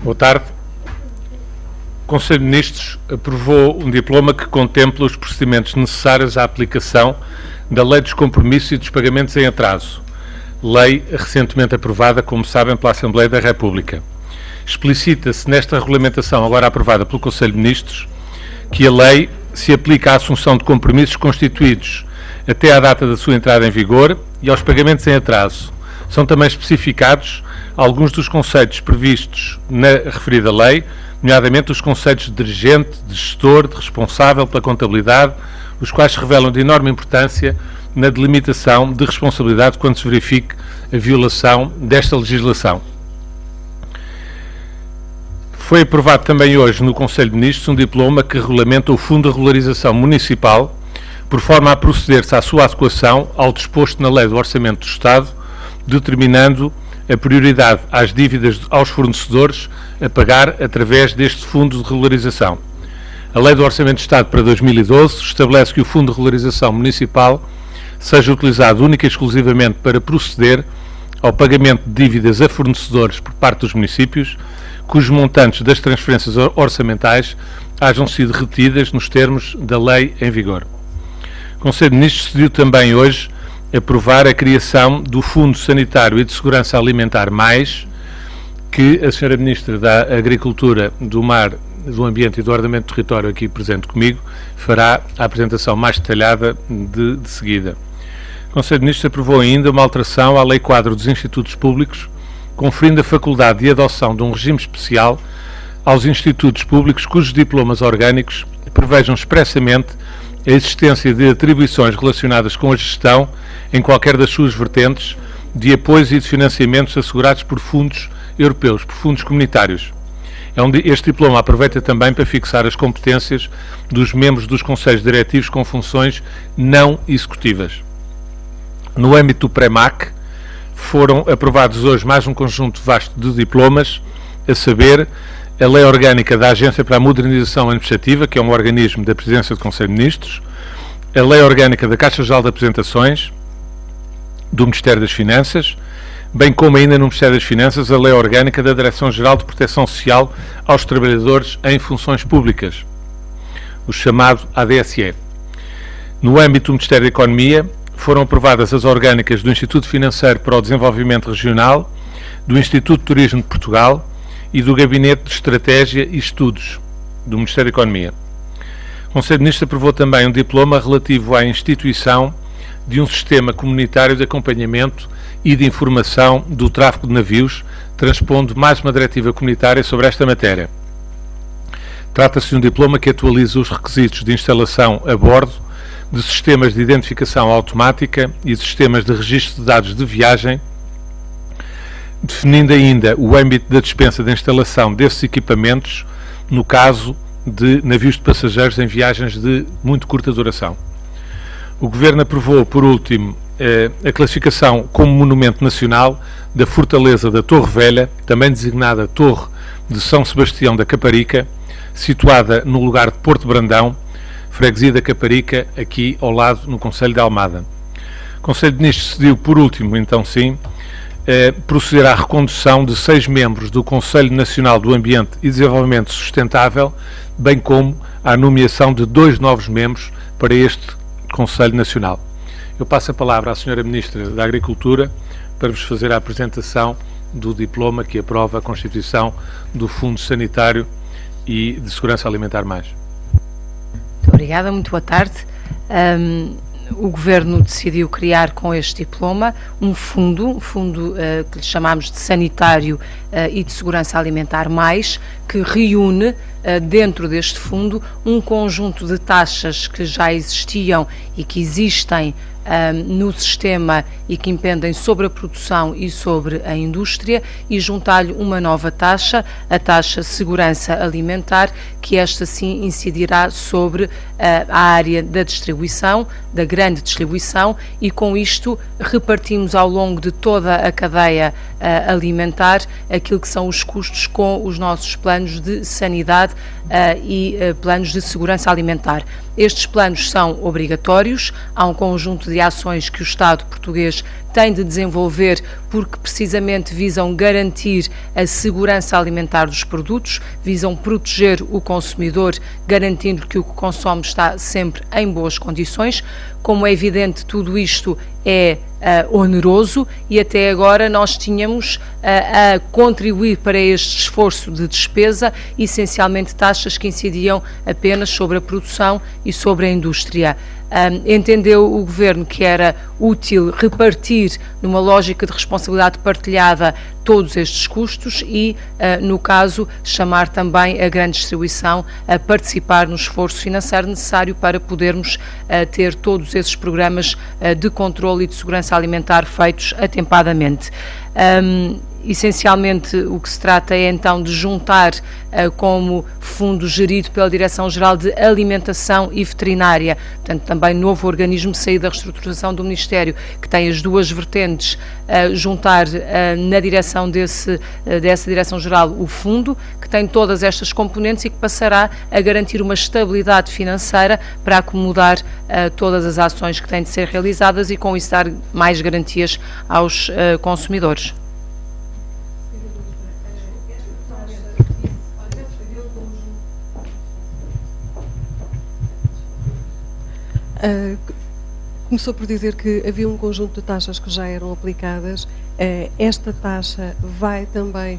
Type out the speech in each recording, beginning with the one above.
Boa tarde. O Conselho de Ministros aprovou um diploma que contempla os procedimentos necessários à aplicação da Lei dos Compromissos e dos Pagamentos em Atraso, lei recentemente aprovada, como sabem, pela Assembleia da República. Explicita-se nesta regulamentação, agora aprovada pelo Conselho de Ministros, que a lei se aplica à assunção de compromissos constituídos até à data da sua entrada em vigor e aos pagamentos em atraso. São também especificados alguns dos conceitos previstos na referida lei, nomeadamente os conceitos de dirigente, de gestor, de responsável pela contabilidade, os quais se revelam de enorme importância na delimitação de responsabilidade quando se verifique a violação desta legislação. Foi aprovado também hoje no Conselho de Ministros um diploma que regulamenta o Fundo de Regularização Municipal, por forma a proceder-se à sua adequação ao disposto na Lei do Orçamento do Estado, determinando a prioridade às dívidas aos fornecedores a pagar através deste Fundo de Regularização. A Lei do Orçamento do Estado para 2012 estabelece que o Fundo de Regularização Municipal seja utilizado única e exclusivamente para proceder ao pagamento de dívidas a fornecedores por parte dos municípios, cujos montantes das transferências orçamentais hajam sido retidas nos termos da lei em vigor. O Conselho de Ministros decidiu também hoje aprovar a criação do Fundo Sanitário e de Segurança Alimentar Mais, que a Sra. Ministra da Agricultura, do Mar, do Ambiente e do Ordenamento do Território, aqui presente comigo, fará a apresentação mais detalhada de seguida. O Conselho de Ministros aprovou ainda uma alteração à Lei Quadro dos Institutos Públicos, conferindo a faculdade de adoção de um regime especial aos institutos públicos cujos diplomas orgânicos prevejam expressamente a existência de atribuições relacionadas com a gestão, em qualquer das suas vertentes, de apoios e de financiamentos assegurados por fundos europeus, por fundos comunitários. Este diploma aproveita também para fixar as competências dos membros dos conselhos diretivos com funções não executivas. No âmbito do PREMAC, foram aprovados hoje mais um conjunto vasto de diplomas, a saber, a Lei Orgânica da Agência para a Modernização Administrativa, que é um organismo da Presidência do Conselho de Ministros, a Lei Orgânica da Caixa Geral de Apresentações, do Ministério das Finanças, bem como ainda no Ministério das Finanças a Lei Orgânica da Direção-Geral de Proteção Social aos Trabalhadores em Funções Públicas, o chamado ADSE. No âmbito do Ministério da Economia, foram aprovadas as orgânicas do Instituto Financeiro para o Desenvolvimento Regional, do Instituto de Turismo de Portugal e do Gabinete de Estratégia e Estudos do Ministério da Economia. O Conselho de Ministros aprovou também um diploma relativo à instituição de um sistema comunitário de acompanhamento e de informação do tráfego de navios, transpondo mais uma diretiva comunitária sobre esta matéria. Trata-se de um diploma que atualiza os requisitos de instalação a bordo de sistemas de identificação automática e sistemas de registro de dados de viagem, definindo ainda o âmbito da dispensa de instalação desses equipamentos no caso de navios de passageiros em viagens de muito curta duração. O Governo aprovou, por último, a classificação como Monumento Nacional da Fortaleza da Torre Velha, também designada Torre de São Sebastião da Caparica, situada no lugar de Porto Brandão, freguesia da Caparica, aqui ao lado, no Concelho de Almada. O Conselho de Ministros decidiu, por último, então sim, proceder à recondução de 6 membros do Conselho Nacional do Ambiente e Desenvolvimento Sustentável, bem como a nomeação de 2 novos membros para este Conselho Nacional. Eu passo a palavra à Sra. Ministra da Agricultura para vos fazer a apresentação do diploma que aprova a constituição do Fundo Sanitário e de Segurança Alimentar Mais. Muito obrigada, muito boa tarde. O Governo decidiu criar com este diploma um fundo que lhe chamamos de Sanitário e de Segurança Alimentar Mais, que reúne dentro deste fundo um conjunto de taxas que já existiam e que existem no sistema e que impendem sobre a produção e sobre a indústria, e juntar-lhe uma nova taxa, a taxa Segurança Alimentar, que esta sim incidirá sobre a área da distribuição, da grande distribuição, e com isto repartimos ao longo de toda a cadeia alimentar aquilo que são os custos com os nossos planos de sanidade e planos de segurança alimentar. Estes planos são obrigatórios, há um conjunto de ações que o Estado português tem de desenvolver, porque precisamente visam garantir a segurança alimentar dos produtos, visam proteger o consumidor, garantindo que o que consome está sempre em boas condições. Como é evidente, tudo isto é oneroso e até agora nós tínhamos a contribuir para este esforço de despesa essencialmente taxas que incidiam apenas sobre a produção e sobre a indústria. Entendeu o Governo que era útil repartir, numa lógica de responsabilidade partilhada, todos estes custos e, no caso, chamar também a grande distribuição a participar no esforço financeiro necessário para podermos ter todos esses programas de controle e de segurança alimentar feitos atempadamente. Essencialmente, o que se trata é então de juntar como fundo gerido pela Direção-Geral de Alimentação e Veterinária, portanto também novo organismo saído da reestruturação do Ministério, que tem as duas vertentes, juntar na direção dessa Direção-Geral o fundo, que tem todas estas componentes e que passará a garantir uma estabilidade financeira para acomodar todas as ações que têm de ser realizadas e com isso dar mais garantias aos consumidores. Começou por dizer que havia um conjunto de taxas que já eram aplicadas. Esta taxa vai também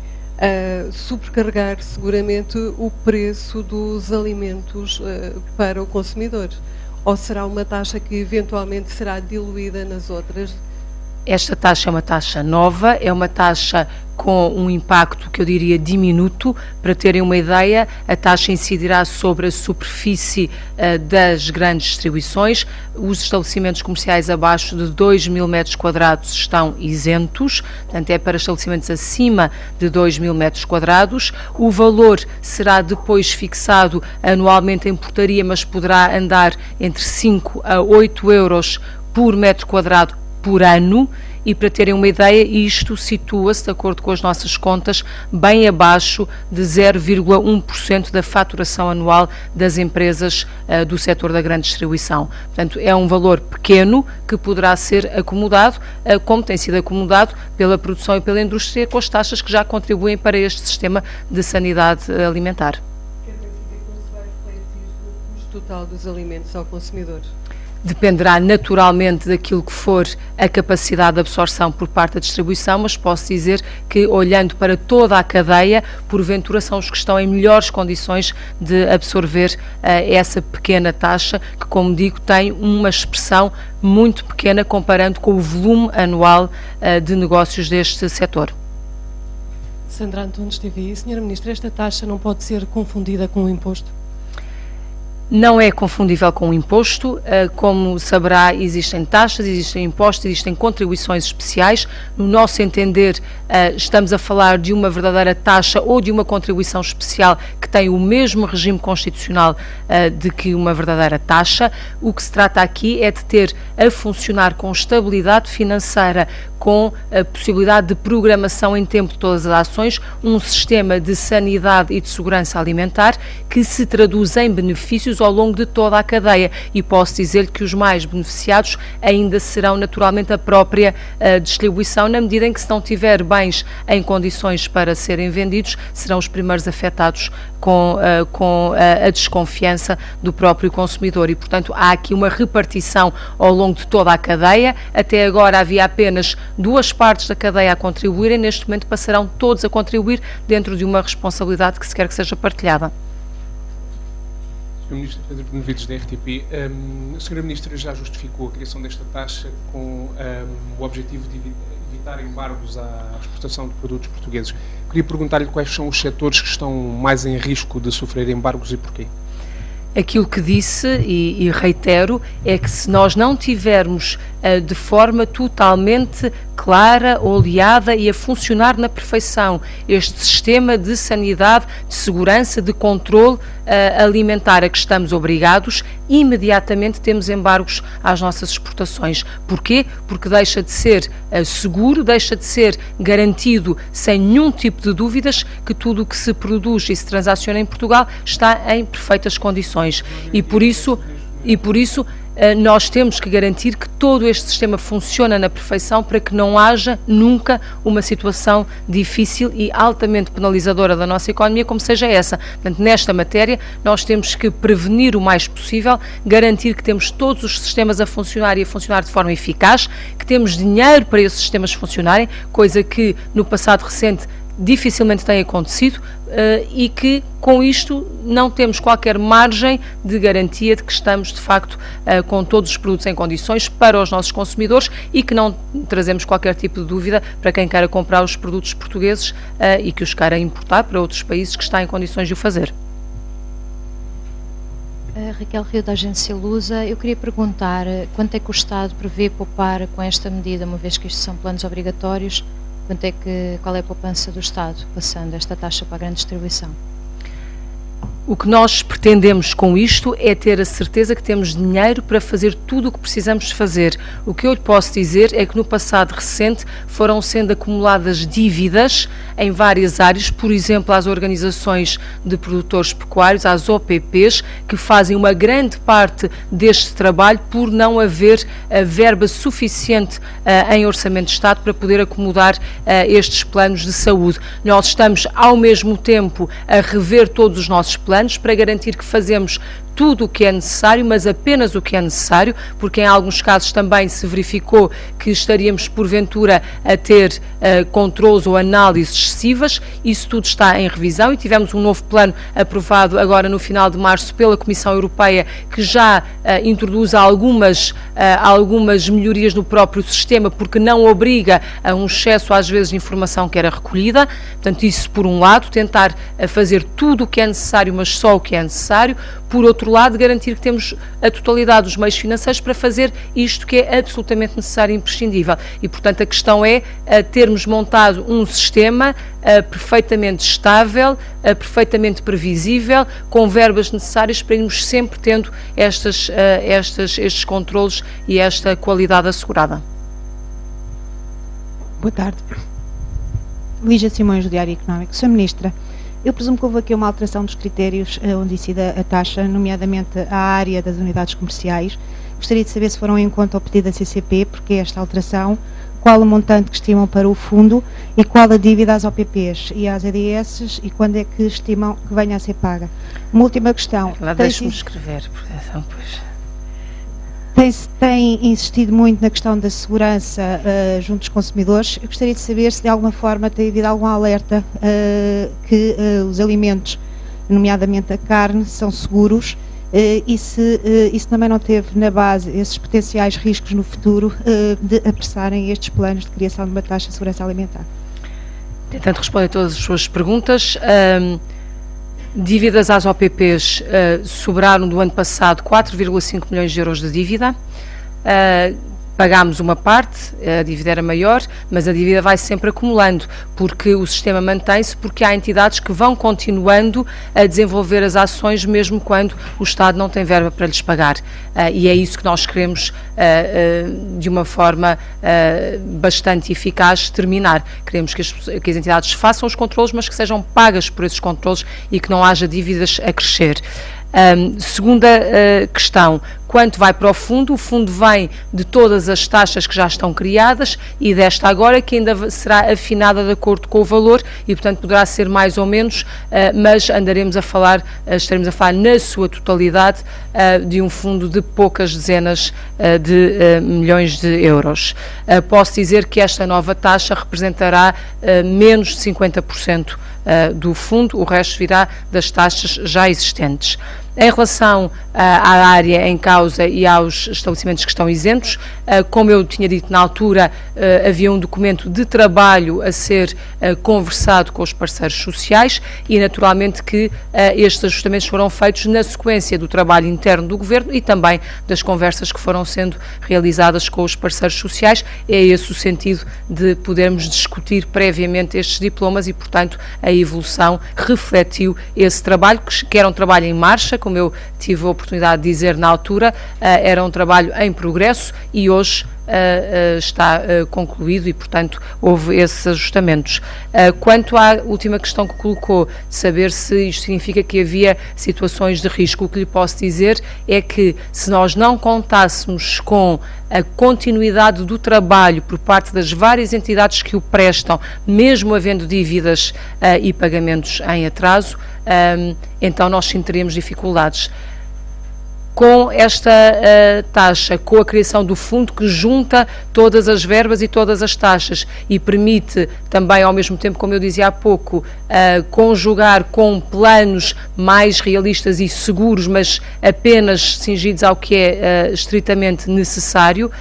sobrecarregar seguramente o preço dos alimentos para o consumidor? Ou será uma taxa que eventualmente será diluída nas outras? Esta taxa é uma taxa nova, é uma taxa com um impacto que eu diria diminuto. Para terem uma ideia, a taxa incidirá sobre a superfície das grandes distribuições. Os estabelecimentos comerciais abaixo de 2.000 metros quadrados estão isentos, portanto é para estabelecimentos acima de 2.000 metros quadrados. O valor será depois fixado anualmente em portaria, mas poderá andar entre 5 a 8 euros por metro quadrado por ano, e para terem uma ideia, isto situa-se, de acordo com as nossas contas, bem abaixo de 0,1% da faturação anual das empresas do setor da grande distribuição. Portanto, é um valor pequeno que poderá ser acomodado, como tem sido acomodado pela produção e pela indústria, com as taxas que já contribuem para este sistema de sanidade alimentar. Quer dizer que não se vai refletir no custo total dos alimentos ao consumidor? Dependerá naturalmente daquilo que for a capacidade de absorção por parte da distribuição, mas posso dizer que, olhando para toda a cadeia, porventura são os que estão em melhores condições de absorver essa pequena taxa, que, como digo, tem uma expressão muito pequena comparando com o volume anual de negócios deste setor. Sandra Antunes, TVI. Senhora Ministra, esta taxa não pode ser confundida com o imposto? Não é confundível com o imposto. Como saberá, existem taxas, existem impostos, existem contribuições especiais. No nosso entender, estamos a falar de uma verdadeira taxa ou de uma contribuição especial que tem o mesmo regime constitucional de que uma verdadeira taxa. O que se trata aqui é de ter a funcionar com estabilidade financeira, com a possibilidade de programação em tempo de todas as ações, um sistema de sanidade e de segurança alimentar que se traduz em benefícios ao longo de toda a cadeia, e posso dizer que os mais beneficiados ainda serão naturalmente a própria distribuição, na medida em que, se não tiver bens em condições para serem vendidos, serão os primeiros afetados com a desconfiança do próprio consumidor, e portanto há aqui uma repartição ao longo de toda a cadeia. Até agora havia apenas duas partes da cadeia a contribuírem, neste momento passarão todos a contribuir dentro de uma responsabilidade que se quer que seja partilhada. Sr. Ministro Pedro Benevides, da RTP. A Sra. Ministra já justificou a criação desta taxa com o objetivo de evitar embargos à exportação de produtos portugueses. Queria perguntar-lhe quais são os setores que estão mais em risco de sofrer embargos e porquê. Aquilo que disse, e reitero, é que se nós não tivermos de forma totalmente clara, oleada e a funcionar na perfeição este sistema de sanidade, de segurança, de controle alimentar a que estamos obrigados, imediatamente temos embargos às nossas exportações. Porquê? Porque deixa de ser seguro, deixa de ser garantido, sem nenhum tipo de dúvidas, que tudo o que se produz e se transaciona em Portugal está em perfeitas condições. E por isso nós temos que garantir que todo este sistema funciona na perfeição para que não haja nunca uma situação difícil e altamente penalizadora da nossa economia como seja essa. Portanto, nesta matéria, nós temos que prevenir o mais possível, garantir que temos todos os sistemas a funcionar e a funcionar de forma eficaz, que temos dinheiro para esses sistemas funcionarem, coisa que no passado recente dificilmente tem acontecido, e que com isto não temos qualquer margem de garantia de que estamos de facto com todos os produtos em condições para os nossos consumidores e que não trazemos qualquer tipo de dúvida para quem queira comprar os produtos portugueses e que os queira importar para outros países que está em condições de o fazer. Raquel Rio, da agência Lusa. Eu queria perguntar quanto é que o Estado prevê poupar com esta medida, uma vez que isto são planos obrigatórios, qual é a poupança do Estado passando esta taxa para a grande distribuição? O que nós pretendemos com isto é ter a certeza que temos dinheiro para fazer tudo o que precisamos fazer. O que eu lhe posso dizer é que no passado recente foram sendo acumuladas dívidas em várias áreas, por exemplo, às organizações de produtores pecuários, às OPPs, que fazem uma grande parte deste trabalho por não haver verba suficiente em orçamento de Estado para poder acomodar estes planos de saúde. Nós estamos, ao mesmo tempo, a rever todos os nossos planos para garantir que fazemos tudo o que é necessário, mas apenas o que é necessário, porque em alguns casos também se verificou que estaríamos porventura a ter controles ou análises excessivas. Isso tudo está em revisão e tivemos um novo plano aprovado agora no final de março pela Comissão Europeia, que já introduz algumas melhorias no próprio sistema, porque não obriga a um excesso às vezes de informação que era recolhida. Portanto, isso por um lado, tentar fazer tudo o que é necessário, mas só o que é necessário. Por outro lado, garantir que temos a totalidade dos meios financeiros para fazer isto que é absolutamente necessário e imprescindível. E, portanto, a questão é termos montado um sistema perfeitamente estável, perfeitamente previsível, com verbas necessárias para irmos sempre tendo estes controlos e esta qualidade assegurada. Boa tarde. Lígia Simões, do Diário Económico. Sra. Ministra, eu presumo que houve aqui uma alteração dos critérios onde incide a taxa, nomeadamente a área das unidades comerciais. Gostaria de saber se foram em conta o pedido da CCP, porque esta alteração, qual o montante que estimam para o fundo e qual a dívida às OPPs e às EDS e quando é que estimam que venha a ser paga. Uma última questão. Deixe-me escrever, porque pois... Tem insistido muito na questão da segurança junto dos consumidores. Eu gostaria de saber se de alguma forma tem havido algum alerta que os alimentos, nomeadamente a carne, são seguros e se isso também não teve na base esses potenciais riscos no futuro de apressarem estes planos de criação de uma taxa de segurança alimentar. Tentando responder a todas as suas perguntas, dívidas às OPPs sobraram do ano passado 4,5 milhões de euros de dívida. Pagámos uma parte, a dívida era maior, mas a dívida vai sempre acumulando, porque o sistema mantém-se, porque há entidades que vão continuando a desenvolver as ações mesmo quando o Estado não tem verba para lhes pagar. E é isso que nós queremos, de uma forma bastante eficaz, terminar. Queremos que as entidades façam os controlos, mas que sejam pagas por esses controlos e que não haja dívidas a crescer. Segunda questão, quanto vai para o fundo vem de todas as taxas que já estão criadas e desta agora, que ainda será afinada de acordo com o valor e, portanto, poderá ser mais ou menos, mas estaremos a falar na sua totalidade de um fundo de poucas dezenas de milhões de euros. Posso dizer que esta nova taxa representará menos de 50% do fundo, o resto virá das taxas já existentes. Em relação à área em causa e aos estabelecimentos que estão isentos, como eu tinha dito na altura, havia um documento de trabalho a ser conversado com os parceiros sociais e naturalmente que estes ajustamentos foram feitos na sequência do trabalho interno do Governo e também das conversas que foram sendo realizadas com os parceiros sociais. É esse o sentido de podermos discutir previamente estes diplomas e, portanto, a evolução refletiu esse trabalho, que era um trabalho em marcha, como eu tive a oportunidade de dizer na altura, era um trabalho em progresso e hoje está concluído e, portanto, houve esses ajustamentos. Quanto à última questão que colocou, saber se isto significa que havia situações de risco, o que lhe posso dizer é que, se nós não contássemos com a continuidade do trabalho por parte das várias entidades que o prestam, mesmo havendo dívidas e pagamentos em atraso, então nós sim teríamos dificuldades. Com esta taxa, com a criação do fundo que junta todas as verbas e todas as taxas e permite também, ao mesmo tempo, como eu dizia há pouco, conjugar com planos mais realistas e seguros, mas apenas cingidos ao que é estritamente necessário,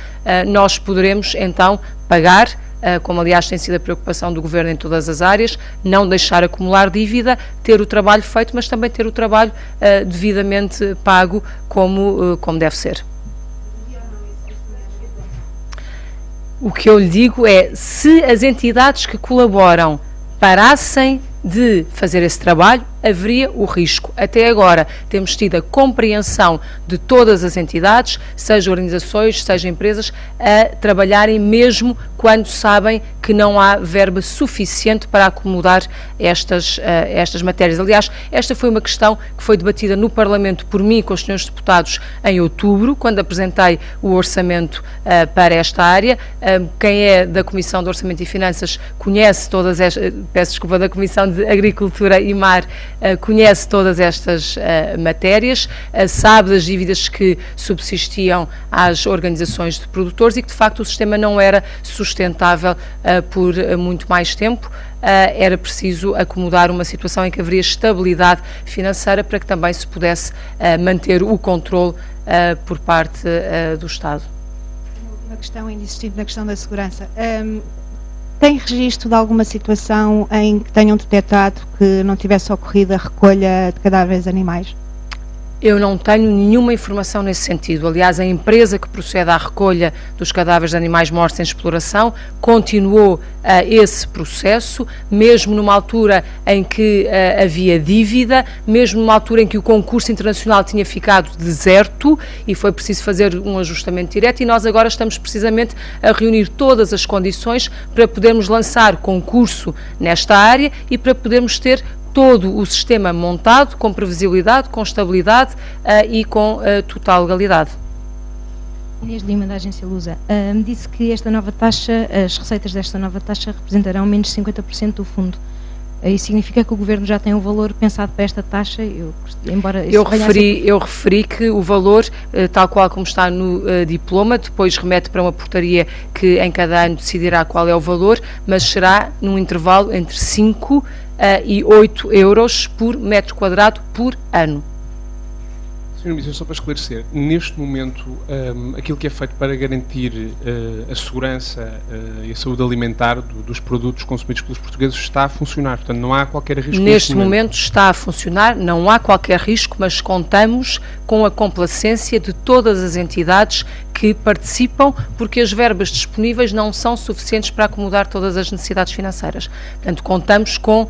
nós poderemos então pagar, como aliás tem sido a preocupação do Governo em todas as áreas, não deixar acumular dívida, ter o trabalho feito, mas também ter o trabalho devidamente pago como deve ser. O que eu lhe digo é, se as entidades que colaboram parassem de fazer esse trabalho, haveria o risco. Até agora temos tido a compreensão de todas as entidades, seja organizações, seja empresas, a trabalharem mesmo quando sabem que não há verba suficiente para acomodar estas matérias. Aliás, esta foi uma questão que foi debatida no Parlamento por mim e com os senhores deputados em outubro, quando apresentei o orçamento para esta área. Quem é da Comissão de Orçamento e Finanças conhece todas estas, peço desculpa, da Comissão de Agricultura e Mar, conhece todas estas matérias, sabe das dívidas que subsistiam às organizações de produtores e que de facto o sistema não era sustentável por muito mais tempo. Era preciso acomodar uma situação em que haveria estabilidade financeira para que também se pudesse manter o controle por parte do Estado. Uma última questão, ainda insistindo na questão da segurança. Tem registro de alguma situação em que tenham detectado que não tivesse ocorrido a recolha de cadáveres de animais? Eu não tenho nenhuma informação nesse sentido. Aliás, a empresa que procede à recolha dos cadáveres de animais mortos em exploração continuou esse processo, mesmo numa altura em que havia dívida, mesmo numa altura em que o concurso internacional tinha ficado deserto e foi preciso fazer um ajustamento direto, e nós agora estamos precisamente a reunir todas as condições para podermos lançar concurso nesta área e para podermos ter todo o sistema montado, com previsibilidade, com estabilidade e com total legalidade. Inês Lima, da Agência Lusa, me disse que esta nova taxa, as receitas desta nova taxa representarão menos de 50% do fundo. Isso significa que o Governo já tem um valor pensado para esta taxa? Eu referi que o valor, tal qual como está no diploma, depois remete para uma portaria que em cada ano decidirá qual é o valor, mas será num intervalo entre 5 e 8 euros por metro quadrado por ano. Sr. Ministro, só para esclarecer, neste momento aquilo que é feito para garantir a segurança e a saúde alimentar dos produtos consumidos pelos portugueses está a funcionar, portanto não há qualquer risco? Neste momento está a funcionar, não há qualquer risco, mas contamos com a complacência de todas as entidades que participam, porque as verbas disponíveis não são suficientes para acomodar todas as necessidades financeiras. Portanto, contamos com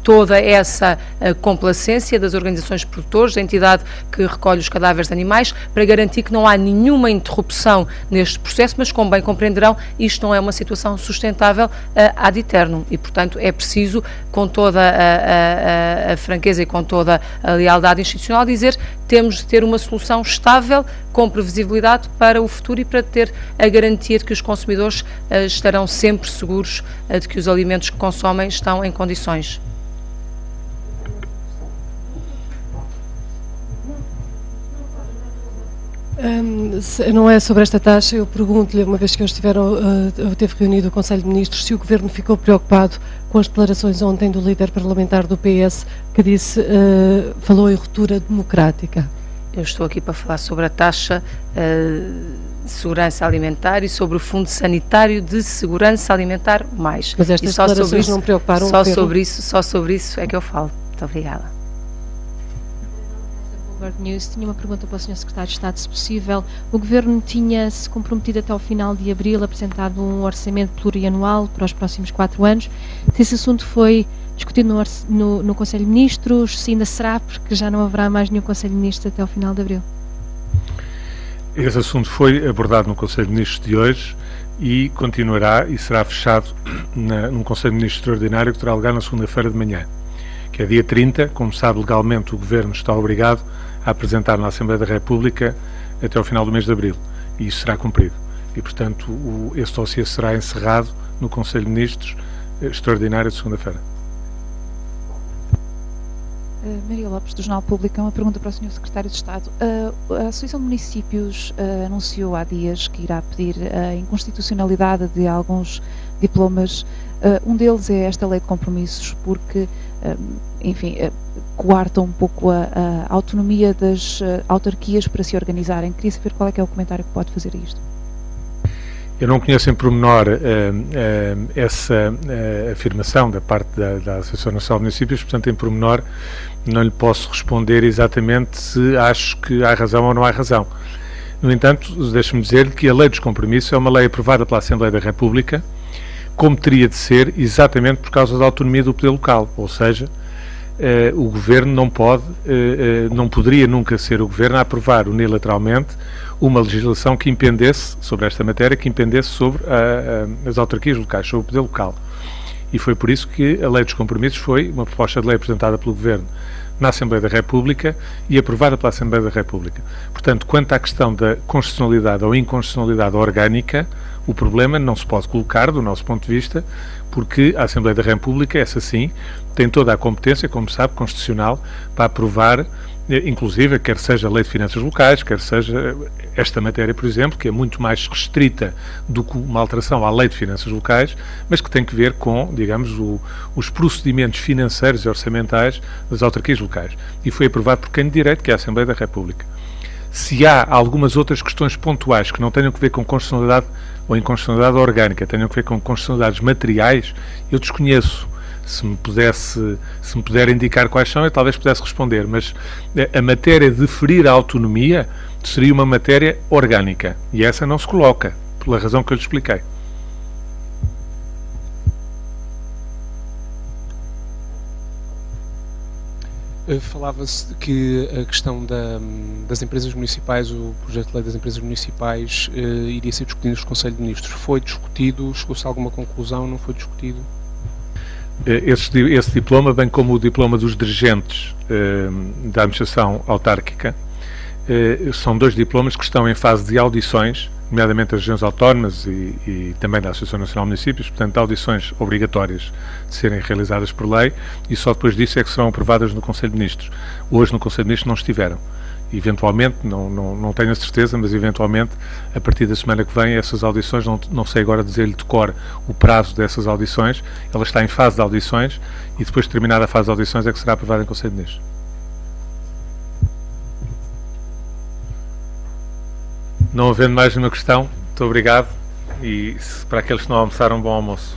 toda essa complacência das organizações de produtores, da entidade que recolhe os cadáveres de animais, para garantir que não há nenhuma interrupção neste processo, mas como bem compreenderão, isto não é uma situação sustentável ad eternum e, portanto, é preciso, com toda a franqueza e com toda a lealdade institucional, dizer temos de ter uma solução estável, com previsibilidade para o futuro e para ter a garantia de que os consumidores estarão sempre seguros de que os alimentos que consomem estão em condições. Não é sobre esta taxa, eu pergunto-lhe, uma vez que eles teve reunido o Conselho de Ministros, se o Governo ficou preocupado com as declarações ontem do líder parlamentar do PS, que disse, falou em ruptura democrática. Eu estou aqui para falar sobre a taxa de segurança alimentar e sobre o Fundo Sanitário de Segurança Alimentar mais. Mas estas declarações não preocuparam o Governo? Só sobre isso é que eu falo. Muito obrigada. News, tinha uma pergunta para o Sr. Secretário de Estado, se possível. O Governo tinha-se comprometido até ao final de abril, apresentado um orçamento plurianual para os próximos 4 anos. Se esse assunto foi discutido no Conselho de Ministros, se ainda será, porque já não haverá mais nenhum Conselho de Ministros até ao final de abril. Esse assunto foi abordado no Conselho de Ministros de hoje e continuará e será fechado num Conselho de Ministros extraordinário que terá lugar na segunda-feira de manhã, que é dia 30. Como sabe, legalmente o Governo está obrigado a apresentar na Assembleia da República até ao final do mês de abril, e isso será cumprido. E, portanto, esse dossiê será encerrado no Conselho de Ministros extraordinário de segunda-feira. Maria Lopes, do Jornal Público, uma pergunta para o Sr. Secretário de Estado. A Associação de Municípios anunciou há dias que irá pedir a inconstitucionalidade de alguns diplomas. Um deles é esta lei de compromissos, porque, enfim, coarta um pouco a autonomia das autarquias para se organizarem. Queria saber qual é que é o comentário que pode fazer a isto. Eu não conheço em pormenor essa afirmação da parte da Associação Nacional de Municípios, portanto, em pormenor, não lhe posso responder exatamente se acho que há razão ou não há razão. No entanto, deixe-me dizer-lhe que a Lei dos Compromissos é uma lei aprovada pela Assembleia da República, como teria de ser, exatamente por causa da autonomia do poder local, ou seja, o Governo não poderia nunca ser o Governo a aprovar unilateralmente uma legislação que impendesse, sobre esta matéria, que impendesse sobre as autarquias locais, sobre o poder local. E foi por isso que a Lei dos Compromissos foi uma proposta de lei apresentada pelo Governo na Assembleia da República e aprovada pela Assembleia da República. Portanto, quanto à questão da constitucionalidade ou inconstitucionalidade orgânica, o problema não se pode colocar, do nosso ponto de vista, porque a Assembleia da República, essa sim, tem toda a competência, como sabe, constitucional, para aprovar, inclusive, quer seja a Lei de Finanças Locais, quer seja esta matéria, por exemplo, que é muito mais restrita do que uma alteração à Lei de Finanças Locais, mas que tem que ver com, digamos, os procedimentos financeiros e orçamentais das autarquias locais. E foi aprovado por quem de direito, que é a Assembleia da República. Se há algumas outras questões pontuais que não tenham que ver com constitucionalidade ou inconstitucionalidade orgânica, tenham que ver com constitucionalidades materiais, eu desconheço. Se me puder indicar quais são, eu talvez pudesse responder, mas a matéria de ferir a autonomia seria uma matéria orgânica, e essa não se coloca, pela razão que eu lhe expliquei. Falava-se que a questão das empresas municipais, o projeto de lei das empresas municipais iria ser discutido nos Conselhos de Ministros. Foi discutido? Chegou-se a alguma conclusão? Não foi discutido? Esse diploma, bem como o diploma dos dirigentes da administração autárquica, são dois diplomas que estão em fase de audições, nomeadamente das regiões autónomas e também da Associação Nacional de Municípios, portanto, audições obrigatórias de serem realizadas por lei, e só depois disso é que serão aprovadas no Conselho de Ministros. Hoje no Conselho de Ministros não estiveram. Eventualmente, não tenho a certeza, mas eventualmente, a partir da semana que vem, essas audições, não sei agora dizer-lhe de cor o prazo dessas audições, ela está em fase de audições, e depois de terminada a fase de audições é que será aprovada em Conselho de Ministros. Não havendo mais nenhuma questão, muito obrigado, e para aqueles que não almoçaram, bom almoço.